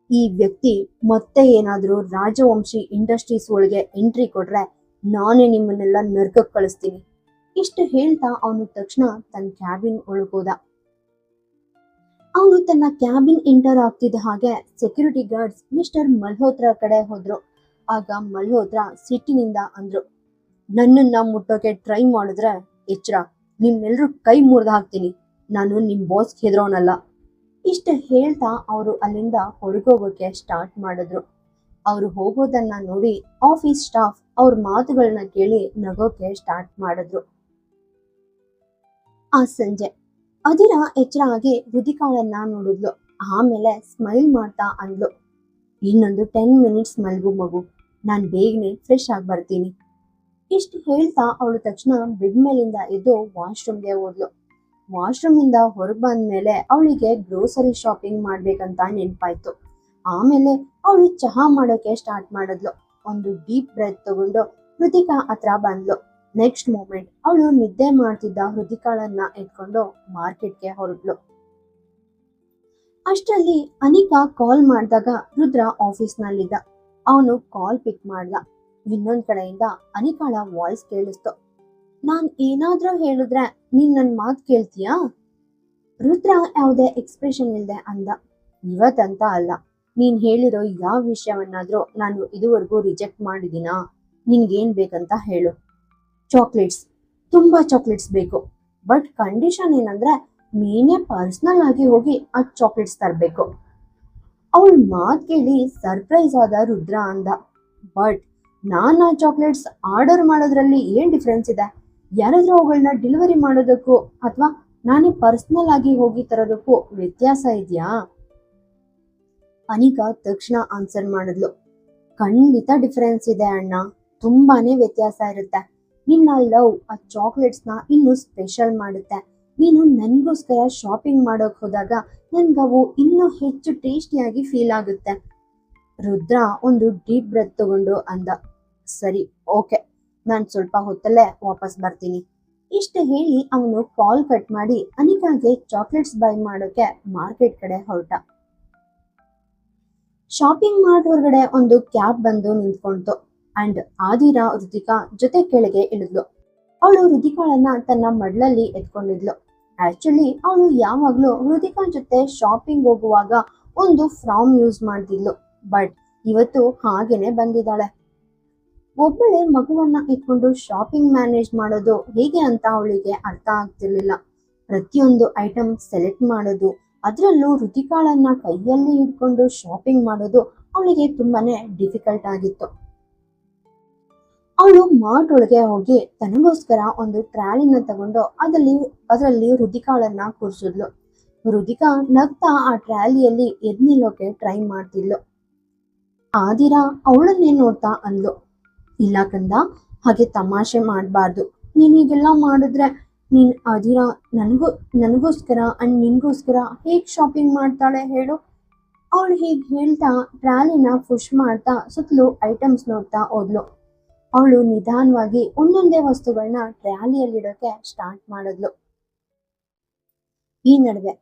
ಈ ವ್ಯಕ್ತಿ ಮತ್ತೆ ಏನಾದ್ರೂ ರಾಜವಂಶಿ ಇಂಡಸ್ಟ್ರೀಸ್ ಒಳಗೆ ಎಂಟ್ರಿ ಕೊಟ್ರೆ ನಾನೇ ನಿಮ್ಮನ್ನೆಲ್ಲ ನರ್ಕಕ್ಕೆ ಕಳಿಸ್ತೀನಿ. ಇಷ್ಟು ಹೇಳ್ತಾ ಅವನು ತಕ್ಷಣ ತನ್ನ ಕ್ಯಾಬಿನ್ ಒಳಗೋದ. ಅವನು ತನ್ನ ಕ್ಯಾಬಿನ್ ಎಂಟರ್ ಆಗ್ತಿದ್ದ ಹಾಗೆ ಸೆಕ್ಯೂರಿಟಿ ಗಾರ್ಡ್ಸ್ ಮಿಸ್ಟರ್ ಮಲ್ಹೋತ್ರ ಕಡೆ ಹೋದ್ರು. ಆಗ ಮಲ್ಹೋತ್ರ ಸಿಟ್ಟಿನಿಂದ ಅಂದ್ರು, ನನ್ನನ್ನ ಮುಟ್ಟೋಕೆ ಟ್ರೈ ಮಾಡಿದ್ರೆ ಎಚ್ಚರ, ನಿಮ್ಮೆಲ್ರೂ ಕೈ ಮುರಿದು ಹಾಕ್ತೀನಿ. ನಾನು ನಿಮ್ ಬಾಸ್ ಹೆದರೋನಲ್ಲ. ಇಷ್ಟು ಹೇಳ್ತಾ ಅವರು ಅಲ್ಲಿಂದ ಹೊರಗೋಗೋಕೆ ಸ್ಟಾರ್ಟ್ ಮಾಡಿದ್ರು. ಅವರು ಹೋಗೋದನ್ನ ನೋಡಿ ಆಫೀಸ್ ಸ್ಟಾಫ್ ಅವ್ರ ಮಾತುಗಳನ್ನ ಕೇಳಿ ನಗೋಕೆ ಸ್ಟಾರ್ಟ್ ಮಾಡಿದ್ರು. ಆ ಸಂಜೆ ಅದಿರ ಎಚ್ಚರ ಆಗಿ ರುದಿಕಾಳನ್ನ ನೋಡಿದ್ಲು. ಆಮೇಲೆ ಸ್ಮೈಲ್ ಮಾಡ್ತಾ ಅಂದ್ಲು, ಇನ್ನೊಂದು 10 ಮಿನಿಟ್ಸ್ ಮಲ್ಗು ಮಗು, ನಾನ್ ಬೇಗನೆ ಫ್ರೆಶ್ ಆಗಿ ಬರ್ತೀನಿ. ಇಷ್ಟು ಹೇಳ್ತಾ ಅವಳು ತಕ್ಷಣ ಬೆಡ್ ಮೇಲಿಂದ ಎದ್ದು ವಾಶ್ರೂಮ್ಗೆ ಹೋದ್ಲು. ವಾಶ್ರೂಮ್ ಇಂದ ಹೊರಗೆ ಬಂದ್ಮೇಲೆ ಅವಳಿಗೆ ಗ್ರೋಸರಿ ಶಾಪಿಂಗ್ ಮಾಡ್ಬೇಕಂತ ನೆನ್ಪಾಯ್ತು. ಆಮೇಲೆ ಅವಳು ಚಹಾ ಮಾಡೋಕೆ ಸ್ಟಾರ್ಟ್ ಮಾಡಿದ್ಲು. ಒಂದು ಡೀಪ್ ಬ್ರೆತ್ ತಗೊಂಡು ಹೃತಿಕಾ ಹತ್ರ ಬಂದ್ಲು. ನೆಕ್ಸ್ಟ್ ಮೂಮೆಂಟ್ ಅವಳು ನಿದ್ದೆ ಮಾಡ್ತಿದ್ದ ಹೃತಿಕಾಳನ್ನ ಎತ್ಕೊಂಡು ಮಾರ್ಕೆಟ್ಗೆ ಹೊರಟ್ಲು. ಅಷ್ಟರಲ್ಲಿ ಅನಿಕಾ ಕಾಲ್ ಮಾಡಿದಾಗ ರುದ್ರ ಆಫೀಸ್ ನಲ್ಲಿದ್ದ. ಅವನು ಕಾಲ್ ಪಿಕ್ ಮಾಡ್ದ. ಇನ್ನೊಂದ್ ಕಡೆಯಿಂದ ಅನಿಕಾಳ ವಾಯ್ಸ್ ಕೇಳಿಸ್ತು, ನಾನ್ ಏನಾದ್ರೂ ಹೇಳಿದ್ರೆ ನೀನ್ ನನ್ ಮಾತ್ ಕೇಳ್ತೀಯಾ? ರುದ್ರ ಯಾವುದೇ ಎಕ್ಸ್ಪ್ರೆಷನ್ ಇಲ್ದೆ ಅಂದ, ಇವತ್ತಂತ ಅಲ್ಲ, ನೀನ್ ಹೇಳಿರೋ ಯಾವ ವಿಷಯವನ್ನಾದ್ರೂ ನಾನು ಇದುವರೆಗೂ ರಿಜೆಕ್ಟ್ ಮಾಡಿದೀನಾ? ನಿನ್ಗೇನ್ ಬೇಕಂತ ಹೇಳು. ಚಾಕ್ಲೇಟ್ಸ್, ತುಂಬಾ ಚಾಕ್ಲೇಟ್ಸ್ ಬೇಕು. ಬಟ್ ಕಂಡೀಷನ್ ಏನಂದ್ರೆ ನೀನೇ ಪರ್ಸನಲ್ ಆಗಿ ಹೋಗಿ ಆ ಚಾಕ್ಲೇಟ್ಸ್ ತರ್ಬೇಕು. ಅವಳ ಮಾತ್ ಕೇಳಿ ಸರ್ಪ್ರೈಸ್ ಆದ ರುದ್ರ ಅಂದ, ಬಟ್ ನಾನ್ ಆ ಚಾಕ್ಲೇಟ್ಸ್ ಆರ್ಡರ್ ಮಾಡೋದ್ರಲ್ಲಿ ಏನ್ ಡಿಫ್ರೆನ್ಸ್ ಇದೆ? ಯಾರಾದ್ರೂ ಅವುಗಳನ್ನ ಡೆಲಿವರಿ ಮಾಡೋದಕ್ಕೂ ಅಥವಾ ನಾನೇ ಪರ್ಸನಲ್ ಆಗಿ ಹೋಗಿ ತರೋದಕ್ಕೂ ವ್ಯತ್ಯಾಸ ಇದೆಯಾ? ಅನಿಕಾ ತಕ್ಷಣ ಆನ್ಸರ್ ಮಾಡಿದ್ಲು, ಖಂಡಿತ ಡಿಫರೆನ್ಸ್ ಇದೆ ಅಣ್ಣ, ತುಂಬಾನೇ ವ್ಯತ್ಯಾಸ ಇರುತ್ತೆ. ನಿನ್ನ ಲವ್ ಆ ಚಾಕ್ಲೇಟ್ಸ್ ನ ಇನ್ನೂ ಸ್ಪೆಷಲ್ ಮಾಡುತ್ತೆ. ನೀನು ನನ್ಗೋಸ್ಕರ ಶಾಪಿಂಗ್ ಮಾಡೋಕ್ ಹೋದಾಗ ನನ್ಗವು ಇನ್ನೂ ಹೆಚ್ಚು ಟೇಸ್ಟಿಯಾಗಿ ಫೀಲ್ ಆಗುತ್ತೆ. ರುದ್ರ ಒಂದು ಡೀಪ್ ಬ್ರೆತ್ ತಗೊಂಡು ಅಂದ, ಸರಿ ಓಕೆ, ನಾನ್ ಸ್ವಲ್ಪ ಹೊತ್ತಲ್ಲೇ ವಾಪಸ್ ಬರ್ತೀನಿ. ಇಷ್ಟು ಹೇಳಿ ಅವನು ಕಾಲ್ ಕಟ್ ಮಾಡಿ ಅನಿಕಾಗೆ ಚಾಕ್ಲೇಟ್ಸ್ ಬೈ ಮಾಡೋಕೆ ಮಾರ್ಕೆಟ್ ಕಡೆ ಹೊರಟ. ಶಾಪಿಂಗ್ ಮಾರ್ಟ್ ಹೊರಗಡೆ ಒಂದು ಕ್ಯಾಬ್ ಬಂದು ನಿಂತ್ಕೊಂತು. ಅಂಡ್ ಆದಿರಾ ರುತಿಕಾ ಜೊತೆ ಕೆಳಗೆ ಇಳಿದ್ಲು. ಅವಳು ರುತಿಕಾಳನ್ನ ತನ್ನ ಮಡ್ಲಲ್ಲಿ ಎತ್ಕೊಂಡಿದ್ಲು. ಆಕ್ಚುಲಿ ಅವಳು ಯಾವಾಗ್ಲೂ ರುತಿಕಾ ಜೊತೆ ಶಾಪಿಂಗ್ ಹೋಗುವಾಗ ಒಂದು ಫ್ರಾಮ್ ಯೂಸ್ ಮಾಡ್ತಿದ್ಲು. ಬಟ್ ಇವತ್ತು ಹಾಗೇನೆ ಬಂದಿದ್ದಾಳೆ. ಒಬ್ಬಳೆ ಮಗುವನ್ನ ಇಟ್ಕೊಂಡು ಶಾಪಿಂಗ್ ಮ್ಯಾನೇಜ್ ಮಾಡೋದು ಹೇಗೆ ಅಂತ ಅವಳಿಗೆ ಅರ್ಥ ಆಗ್ತಿರ್ಲಿಲ್ಲ. ಪ್ರತಿಯೊಂದು ಐಟಮ್ ಸೆಲೆಕ್ಟ್ ಮಾಡೋದು, ಅದರಲ್ಲೂ ರುತಿಕಾಳನ್ನ ಕೈಯಲ್ಲಿ ಇಟ್ಕೊಂಡು ಶಾಪಿಂಗ್ ಮಾಡೋದು ಅವಳಿಗೆ ತುಂಬಾನೇ ಡಿಫಿಕಲ್ಟ್ ಆಗಿತ್ತು. ಅವಳು ಮಾರ್ಟ್ ಒಳಗೆ ಹೋಗಿ ತನಗೋಸ್ಕರ ಒಂದು ಟ್ರಾಲಿನ ತಗೊಂಡು ಅದರಲ್ಲಿ ರುತಿಕಾಳನ್ನ ಕೂರಿಸಿದ್ಲು. ರುತಿಕಾ ನಗ್ತಾ ಆ ಟ್ರಾಲಿಯಲ್ಲಿ ಎದ್ ನಿಲ್ಲೋಕೆ ಟ್ರೈ ಮಾಡ್ತಿದ್ಲು. ಆದಿರಾ ಅವಳನ್ನೇ ನೋಡ್ತಾ ಅಂದ್ಲು, ಇಲ್ಲ ಕಂದ, ಹಾಗೆ ತಮಾಷೆ ಮಾಡಬಾರ್ದು. ನೀನ್ ಹೀಗೆಲ್ಲ ಮಾಡಿದ್ರೆ ನೀನ್ ಆದಿರಾ ನನಗೋಸ್ಕರ ಅಂಡ್ ನಿನ್ಗೋಸ್ಕರ ಹೇಗ್ ಶಾಪಿಂಗ್ ಮಾಡ್ತಾಳೆ ಹೇಳು? ಅವಳು ಹೀಗೆ ಹೇಳ್ತಾ ಟ್ರಾಲಿನ ಪುಷ್ ಮಾಡ್ತಾ ಸುತ್ತಲೂ ಐಟಮ್ಸ್ ನೋಡ್ತಾ ಹೋದ್ಲು. ಅವಳು ನಿಧಾನವಾಗಿ ಒಂದೊಂದೇ ವಸ್ತುಗಳನ್ನ ಟ್ರಾಲಿಯಲ್ಲಿಡೋಕೆ ಸ್ಟಾರ್ಟ್ ಮಾಡಿದ್ಲು. ಈ ನಡುವೆ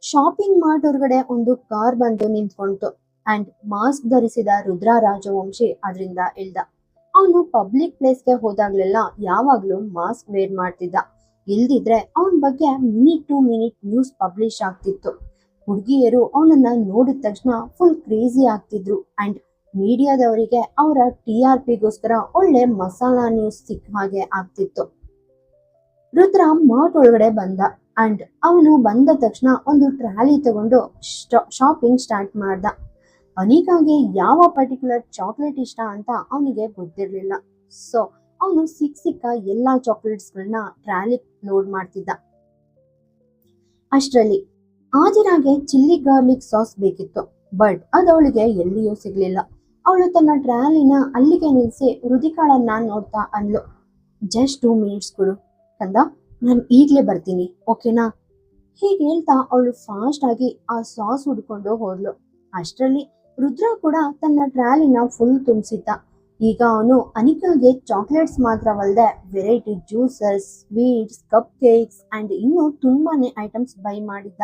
ಶಾಪಿಂಗ್ ಮಾರ್ಟ್ ಹೊರಗಡೆ ಒಂದು ಕಾರ್ ಬಂದು ನಿಂತ್ಕೊಂತು. ಅಂಡ್ ಮಾಸ್ಕ್ ಧರಿಸಿದ ರುದ್ರ ರಾಜವಂಶಿ ಅದರಿಂದ ಇಳ್ದ. ಅವನು ಪಬ್ಲಿಕ್ ಪ್ಲೇಸ್ಗೆ ಹೋದಾಗ್ಲೆಲ್ಲ ಯಾವಾಗ್ಲೂ ಮಾಸ್ಕ್ ವೇರ್ ಮಾಡ್ತಿದ್ದ. ಇಲ್ದಿದ್ರೆ ಅವನ ಬಗ್ಗೆ minute to minute news publish ಆಗ್ತಿತ್ತು. ಹುಡುಗಿಯರು ಅವನನ್ನ ನೋಡಿದ ತಕ್ಷಣ ಫುಲ್ ಕ್ರೇಜಿ ಆಗ್ತಿದ್ರು. ಅಂಡ್ ಮೀಡಿಯಾದವರಿಗೆ ಅವರ TRPಗೋಸ್ಕರ ಒಳ್ಳೆ ಮಸಾಲಾ ನ್ಯೂಸ್ ಸಿಕ್ಕ ಹಾಗೆ ಆಗ್ತಿತ್ತು. ರುದ್ರ ಮಾರ್ಟ್ ಒಳಗಡೆ ಬಂದ. ಅಂಡ್ ಅವನು ಬಂದ ತಕ್ಷಣ ಒಂದು ಟ್ರಾಲಿ ತಗೊಂಡು ಶಾಪಿಂಗ್ ಸ್ಟಾರ್ಟ್ ಮಾಡ್ದ. ಅನಿಕಾಗೆ ಯಾವ ಪರ್ಟಿಕ್ಯುಲರ್ ಚಾಕ್ಲೇಟ್ ಇಷ್ಟ ಅಂತ ಅವನಿಗೆ ಗೊತ್ತಿರ್ಲಿಲ್ಲ. ಸೊ ಅವನು ಸಿಕ್ಕ ಎಲ್ಲಾ ಚಾಕ್ಲೇಟ್ಸ್ಗಳನ್ನ ಟ್ರಾಲಿ ಲೋಡ್ ಮಾಡ್ತಿದ್ದ. ಅಷ್ಟರಲ್ಲಿ ಆದಿರಾಗೆ ಚಿಲ್ಲಿ ಗಾರ್ಲಿಕ್ ಸಾಸ್ ಬೇಕಿತ್ತು. ಬಟ್ ಅದವಳಿಗೆ ಎಲ್ಲಿಯೂ ಸಿಗ್ಲಿಲ್ಲ. ಅವಳು ತನ್ನ ಟ್ರಾಲಿನ ಅಲ್ಲಿಗೆ ನಿಲ್ಸಿ ರುದಿಕಾಳನ್ನ ನೋಡ್ತಾ ಅಂದ್ಲು, ಜಸ್ಟ್ 2 ಮಿನಿಟ್ಸ್ ಕೊಡು ಕಂದ, ನಾನು ಈಗ್ಲೇ ಬರ್ತೀನಿ, ಓಕೆನಾ? ಹೀಗೆ ಹೇಳ್ತಾ ಅವಳು ಫಾಸ್ಟ್ ಆಗಿ ಆ ಸಾಸ್ ಹುಡ್ಕೊಂಡು ಹೋದ್ಲು. ಅಷ್ಟರಲ್ಲಿ ರುದ್ರ ಕೂಡ ತನ್ನ ಟ್ರಾಲಿನ ಫುಲ್ ತುಂಬಿಸಿದ್ದ. ಈಗ ಅವನು ಅನಿಕಾಗೆ ಚಾಕ್ಲೇಟ್ಸ್ ಮಾತ್ರವಲ್ಲದೆ variety juices, sweets, cup cakes and ಇನ್ನೂ ತುಂಬಾನೇ ಐಟಮ್ಸ್ ಬೈ ಮಾಡಿದ್ದ.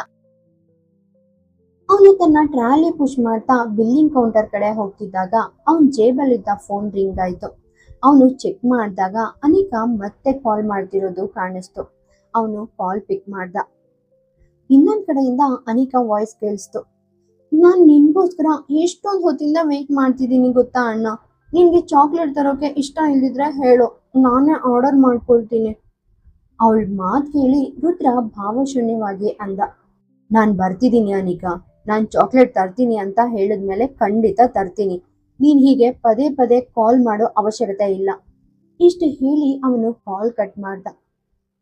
ಅವನು ತನ್ನ ಟ್ರಾಲಿ ಪುಷ್ ಮಾಡ್ತಾ ಬಿಲ್ಲಿಂಗ್ ಕೌಂಟರ್ ಕಡೆ ಹೋಗ್ತಿದ್ದಾಗ ಅವನ್ ಜೇಬಲ್ಲಿದ್ದ ಫೋನ್ ರಿಂಗ್ ಆಯ್ತು. ಅವನು ಚೆಕ್ ಮಾಡಿದಾಗ ಅನಿಕಾ ಮತ್ತೆ ಕಾಲ್ ಮಾಡ್ತಿರೋದು ಕಾಣಿಸ್ತು. ಅವನು ಕಾಲ್ ಪಿಕ್ ಮಾಡ್ದ. ಇನ್ನೊಂದ್ ಕಡೆಯಿಂದ ಅನಿಕಾ ವಾಯ್ಸ್ ಕೇಳಿಸ್ತು. ನಾನ್ ನಿನ್ಗೋಸ್ಕರ ಎಷ್ಟೊಂದ್ ಹೊತ್ತಿಂದ ವೇಟ್ ಮಾಡ್ತಿದ್ದೀನಿ ಗೊತ್ತಾ ಅಣ್ಣ. ನಿನ್ಗೆ ಚಾಕ್ಲೇಟ್ ತರೋಕೆ ಇಷ್ಟ ಇಲ್ದಿದ್ರೆ ಹೇಳು, ನಾನೇ ಆರ್ಡರ್ ಮಾಡ್ಕೊಳ್ತೀನಿ. ಅವಳ ಮಾತ್ ಕೇಳಿ ರುದ್ರ ಭಾವಶೂನ್ಯವಾಗಿ ಅಂದ. ನಾನ್ ಬರ್ತಿದ್ದೀನಿ ಅನಿಕಾ, ನಾನ್ ಚಾಕ್ಲೇಟ್ ತರ್ತೀನಿ ಅಂತ ಹೇಳಿದ್ಮೇಲೆ ಖಂಡಿತ ತರ್ತೀನಿ. ನೀನ್ ಹೀಗೆ ಪದೇ ಪದೇ ಕಾಲ್ ಮಾಡೋ ಅವಶ್ಯಕತೆ ಇಲ್ಲ. ಇಷ್ಟು ಹೇಳಿ ಅವನು ಕಾಲ್ ಕಟ್ ಮಾಡ್ದ.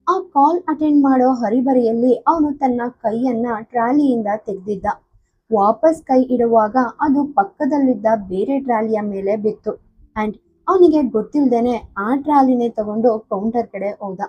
ಆ ಕಾಲ್ ಅಟೆಂಡ್ ಮಾಡೋ ಹರಿಬರಿಯಲ್ಲಿ ಅವನು ತನ್ನ ಕೈಯನ್ನ ಟ್ರಾಲಿಯಿಂದ ತೆಗೆದಿದ್ದ. ವಾಪಸ್ ಕೈ ಇಡುವಾಗ ಅದು ಪಕ್ಕದಲ್ಲಿದ್ದ ಬೇರೆ ಟ್ರಾಲಿಯ ಮೇಲೆ ಬಿತ್ತು ಅಂಡ್ ಅವನಿಗೆ ಗೊತ್ತಿಲ್ದೇನೆ ಆ ಟ್ರಾಲಿನೇ ತಗೊಂಡು ಕೌಂಟರ್ ಕಡೆ ಹೋದ.